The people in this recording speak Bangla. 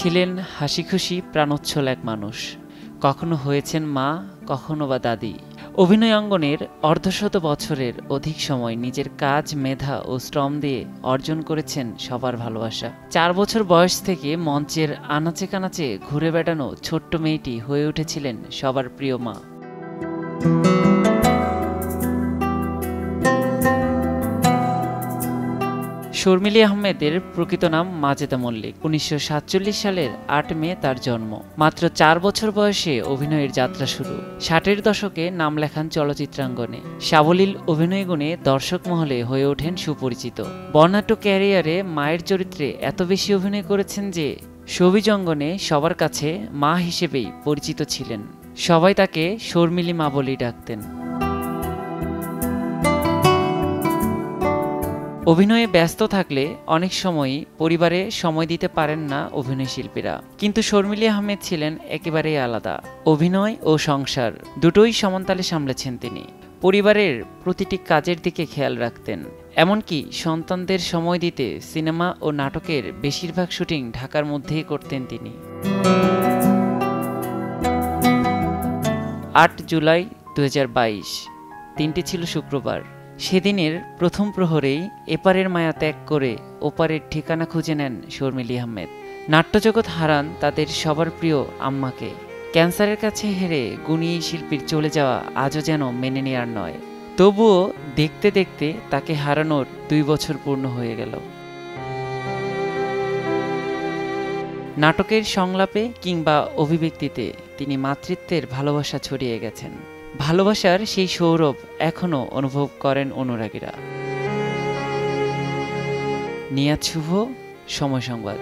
ছিলেন হাসিখুশি প্রাণোচ্ছল এক মানুষ। কখনো হয়েছেন মা, কখনো বা দাদি। অভিনয় অঙ্গনের অর্ধশত বছরের অধিক সময় নিজের কাজ, মেধা ও শ্রম দিয়ে অর্জন করেছেন সবার ভালোবাসা। 4 বছর বয়স থেকে মঞ্চের আনাচে কানাচে ঘুরে বেড়ানো ছোট্ট মেয়েটি হয়ে উঠেছিলেন সবার প্রিয় মা। শর্মিলী আহমেদের প্রকৃত নাম মাজেদা মল্লিক। 1947 সালের 8 মে তার জন্ম। মাত্র 4 বছর বয়সে অভিনয়ের যাত্রা শুরু। 60-এর দশকে নাম লেখান চলচ্চিত্রাঙ্গনে। সাবলীল অভিনয় গুণে দর্শক মহলে হয়ে ওঠেন সুপরিচিত। বর্ণাঢ্য ক্যারিয়ারে মায়ের চরিত্রে এত বেশি অভিনয় করেছেন যে শোবিজ অঙ্গনে সবার কাছে মা হিসেবেই পরিচিত ছিলেন। সবাই তাকে শর্মিলী মা বলেই ডাকতেন। অভিনয়ে ব্যস্ত থাকলে অনেক সময়ই পরিবারে সময় দিতে পারেন না অভিনয় শিল্পীরা, কিন্তু শর্মিলী আহমেদ ছিলেন একেবারেই আলাদা। অভিনয় ও সংসার দুটোই সমানতালে সামলেছেন তিনি। পরিবারের প্রতিটি কাজের দিকে খেয়াল রাখতেন, এমনকি সন্তানদের সময় দিতে সিনেমা ও নাটকের বেশিরভাগ শুটিং ঢাকার মধ্যেই করতেন তিনি। 8 জুলাই 2022, দিনটি ছিল শুক্রবার। সেদিনের প্রথম প্রহরেই এপারের মায়া ত্যাগ করে ওপারের ঠিকানা খুঁজে নেন শর্মিলী আহমেদ। নাট্যজগৎ হারান তাদের সবার প্রিয় আম্মাকে। ক্যান্সারের কাছে হেরে গুণী শিল্পীর চলে যাওয়া আজও যেন মেনে নেওয়ার নয়। তবুও দেখতে দেখতে তাকে হারানোর 2 বছর পূর্ণ হয়ে গেল। নাটকের সংলাপে কিংবা অভিব্যক্তিতে তিনি মাতৃত্বের ভালোবাসা ছড়িয়ে গেছেন। ভালোবাসার সেই সৌরভ এখনো অনুভব করেন অনুরাগীরা। নিয়াজ শুভ, সময় সংবাদ।